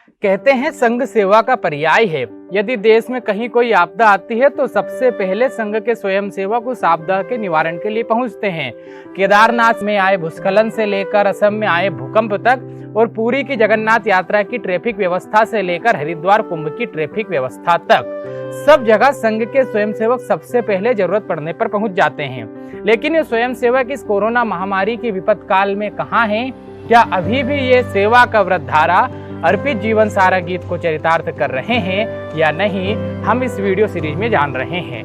कहते हैं संघ सेवा का पर्याय है। यदि देश में कहीं कोई आपदा आती है तो सबसे पहले संघ के स्वयंसेवक उस आपदा के निवारण के लिए पहुंचते हैं। केदारनाथ में आए भूस्खलन से लेकर असम में आए भूकंप तक और पुरी की जगन्नाथ यात्रा की ट्रैफिक व्यवस्था से लेकर हरिद्वार कुंभ की ट्रैफिक व्यवस्था तक सब जगह संघ के स्वयंसेवक सबसे पहले जरूरत पड़ने पर पहुंच जाते हैं। लेकिन ये स्वयंसेवक इस कोरोना महामारी की विपद काल में कहाँ हैं? क्या अभी भी ये सेवा का व्रतधारा अर्पित जीवन सारा गीत को चरितार्थ कर रहे हैं या नहीं, हम इस वीडियो सीरीज में जान रहे हैं।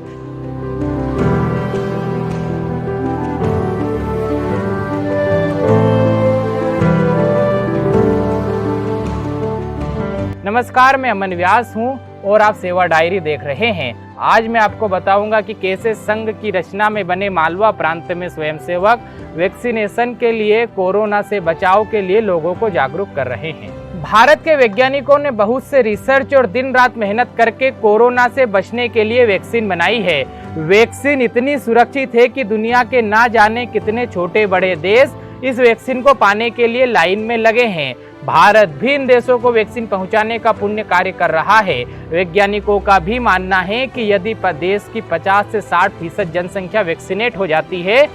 नमस्कार, मैं अमन व्यास हूं और आप सेवा डायरी देख रहे हैं। आज मैं आपको बताऊंगा कि कैसे संघ की रचना में बने मालवा प्रांत में स्वयंसेवक वैक्सीनेशन के लिए, कोरोना से बचाव के लिए लोगों को जागरूक कर रहे हैं। भारत के वैज्ञानिकों ने बहुत से रिसर्च और दिन रात मेहनत करके कोरोना से बचने के लिए वैक्सीन बनाई है। वैक्सीन इतनी सुरक्षित है कि दुनिया के ना जाने कितने छोटे बड़े देश इस वैक्सीन को पाने के लिए लाइन में लगे हैं। भारत भी इन देशों को वैक्सीन पहुंचाने का पुण्य कार्य कर रहा है। वैज्ञानिकों का भी मानना है कि यदि देश की 50 से 60% जनसंख्या वैक्सीनेट हो जाती है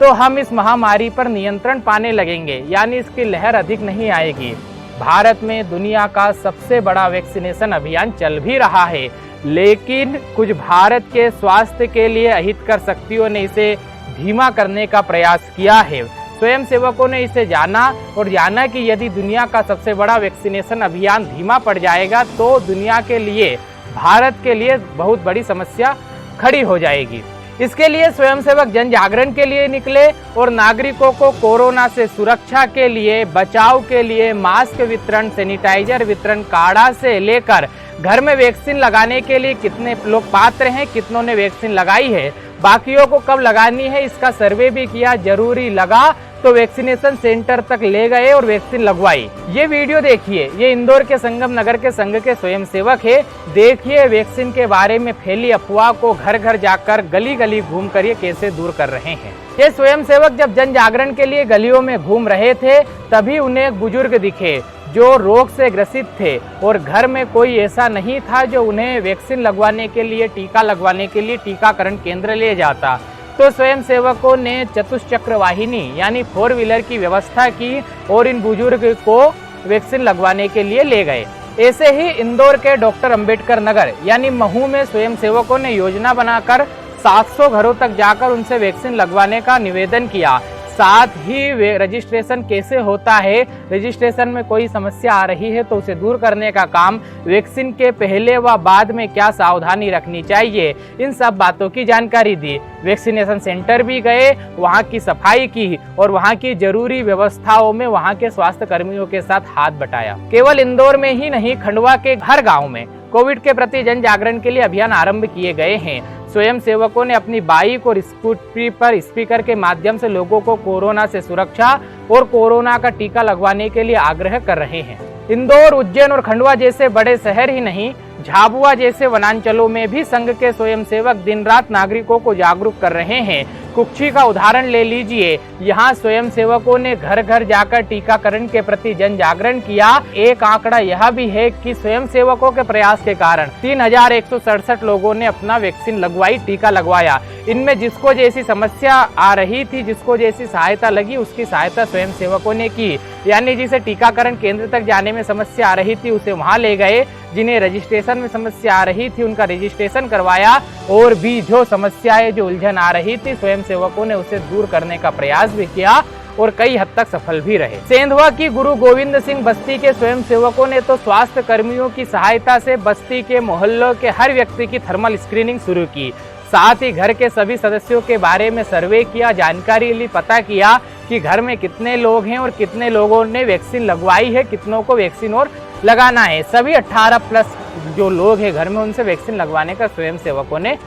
तो हम इस महामारी पर नियंत्रण पाने लगेंगे, यानी इसकी लहर अधिक नहीं आएगी। भारत में दुनिया का सबसे बड़ा वैक्सीनेशन अभियान चल भी रहा है, लेकिन कुछ भारत के स्वास्थ्य के लिए अहितकर शक्तियों ने इसे धीमा करने का प्रयास किया है। स्वयंसेवकों ने इसे जाना और जाना कि यदि दुनिया का सबसे बड़ा वैक्सीनेशन अभियान धीमा पड़ जाएगा तो दुनिया के लिए, भारत के लिए बहुत बड़ी समस्या खड़ी हो जाएगी। इसके लिए स्वयंसेवक जन जागरण के लिए निकले और नागरिकों को कोरोना से सुरक्षा के लिए, बचाव के लिए मास्क वितरण, सैनिटाइजर वितरण, काढ़ा से लेकर घर में वैक्सीन लगाने के लिए कितने लोग पात्र हैं, कितनों ने वैक्सीन लगाई है, बाकियों को कब लगानी है, इसका सर्वे भी किया। जरूरी लगा तो वैक्सीनेशन सेंटर तक ले गए और वैक्सीन लगवाई। ये वीडियो देखिए, ये इंदौर के संगम नगर के संघ के स्वयंसेवक है। देखिए वैक्सीन के बारे में फैली अफवाह को घर घर जाकर, गली गली घूम कर ये कैसे दूर कर रहे हैं। ये स्वयंसेवक जब जन जागरण के लिए गलियों में घूम रहे थे तभी उन्हें एक बुजुर्ग दिखे जो रोग से ग्रसित थे और घर में कोई ऐसा नहीं था जो उन्हें वैक्सीन लगवाने के लिए, टीका लगवाने के लिए टीकाकरण केंद्र ले जाता। तो स्वयंसेवकों ने चतुष्चक्र वाहिनी यानी 4 व्हीलर की व्यवस्था की और इन बुजुर्ग को वैक्सीन लगवाने के लिए ले गए। ऐसे ही इंदौर के डॉक्टर अंबेडकर नगर यानी महू में स्वयंसेवकों ने योजना बनाकर 700 घरों तक जाकर उनसे वैक्सीन लगवाने का निवेदन किया। साथ ही रजिस्ट्रेशन कैसे होता है, रजिस्ट्रेशन में कोई समस्या आ रही है तो उसे दूर करने का काम, वैक्सीन के पहले व बाद में क्या सावधानी रखनी चाहिए, इन सब बातों की जानकारी दी। वैक्सीनेशन सेंटर भी गए, वहां की सफाई की और वहां की जरूरी व्यवस्थाओं में वहां के स्वास्थ्य कर्मियों के साथ हाथ बटाया। केवल इंदौर में ही नहीं, खंडवा के हर गाँव में कोविड के प्रति जन जागरण के लिए अभियान आरंभ किए गए हैं। स्वयंसेवकों ने अपनी बाइक और स्कूटरी पर स्पीकर के माध्यम से लोगों को कोरोना से सुरक्षा और कोरोना का टीका लगवाने के लिए आग्रह कर रहे हैं। इंदौर, उज्जैन और खंडवा जैसे बड़े शहर ही नहीं, झाबुआ जैसे वनांचलों में भी संघ के स्वयंसेवक दिन रात नागरिकों को जागरूक कर रहे हैं। कुक्षी का उदाहरण ले लीजिए, यहाँ स्वयंसेवकों ने घर घर जाकर टीकाकरण के प्रति जन जागरण किया। एक आंकड़ा यह भी है कि स्वयंसेवकों के प्रयास के कारण 3167 लोगों ने अपना वैक्सीन लगवाई, टीका लगवाया। इनमें जिसको जैसी समस्या आ रही थी, जिसको जैसी सहायता लगी, उसकी सहायता स्वयंसेवकों ने की। यानी जिसे टीकाकरण केंद्र तक जाने में समस्या आ रही थी उसे वहां ले गए, जिन्हें रजिस्ट्रेशन में समस्या आ रही थी उनका रजिस्ट्रेशन करवाया, और भी जो समस्याएं, जो उलझन आ रही थी, स्वयंसेवकों ने उसे दूर करने का प्रयास भी किया और कई हद तक सफल भी रहे। सेंधवा की गुरु गोविंद सिंह बस्ती के स्वयंसेवकों ने तो स्वास्थ्य कर्मियों की सहायता से बस्ती के मोहल्लों के हर व्यक्ति की थर्मल स्क्रीनिंग शुरू की। साथ ही घर के सभी सदस्यों के बारे में सर्वे किया, जानकारी ली, पता किया कि घर में कितने लोग हैं और कितने लोगों ने वैक्सीन लगवाई है, कितनों को वैक्सीन और लगाना है। सभी 18+ जो लोग हैं घर में उनसे वैक्सीन लगवाने का स्वयंसेवकों ने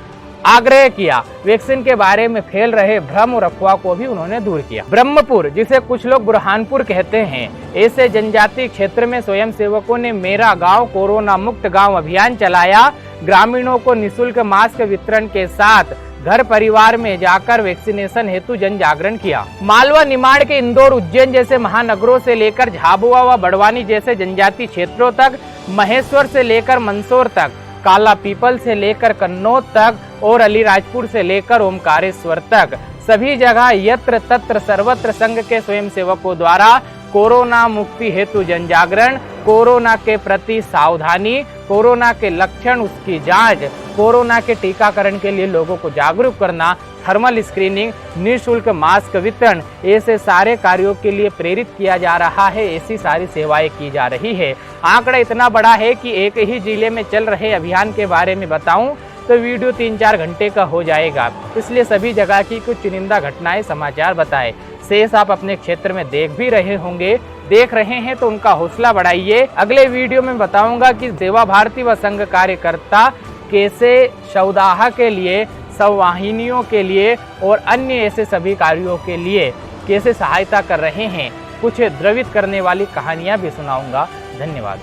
आग्रह किया। वैक्सीन के बारे में फैल रहे भ्रम और अफवाह को भी उन्होंने दूर किया। ब्रह्मपुर, जिसे कुछ लोग बुरहानपुर कहते हैं, ऐसे जनजातीय क्षेत्र में स्वयंसेवकों ने मेरा गांव कोरोना मुक्त गांव अभियान चलाया। ग्रामीणों को निःशुल्क मास्क वितरण के साथ घर परिवार में जाकर वैक्सीनेशन हेतु जन जागरण किया। मालवा निमाड़ के इंदौर, उज्जैन जैसे महानगरों से लेकर झाबुआ व बड़वानी जैसे जनजातीय क्षेत्रों तक, महेश्वर से लेकर मंदसौर तक, काला पीपल से लेकर कन्नौज तक और अलीराजपुर से लेकर ओमकारेश्वर तक सभी जगह यत्र तत्र सर्वत्र संघ के स्वयंसेवकों द्वारा कोरोना मुक्ति हेतु जन जागरण, कोरोना के प्रति सावधानी, कोरोना के लक्षण, उसकी जांच, कोरोना के टीकाकरण के लिए लोगों को जागरूक करना, थर्मल स्क्रीनिंग, निःशुल्क मास्क वितरण, ऐसे सारे कार्यों के लिए प्रेरित किया जा रहा है। ऐसी सारी सेवाएं की जा रही है। आंकड़ा इतना बड़ा है कि एक ही जिले में चल रहे अभियान के बारे में बताऊं तो वीडियो 3-4 घंटे का हो जाएगा। इसलिए सभी जगह की कुछ चुनिंदा घटनाएं, समाचार बताएं। शेष आप अपने क्षेत्र में देख भी रहे होंगे, देख रहे हैं तो उनका हौसला बढ़ाइए। अगले वीडियो में बताऊंगा कि सेवा भारती व संघ कार्यकर्ता कैसे शवदाह के लिए, शववाहिनियों के लिए और अन्य ऐसे सभी कार्यों के लिए कैसे सहायता कर रहे हैं। कुछ द्रवित करने वाली कहानियां भी सुनाऊंगा। धन्यवाद।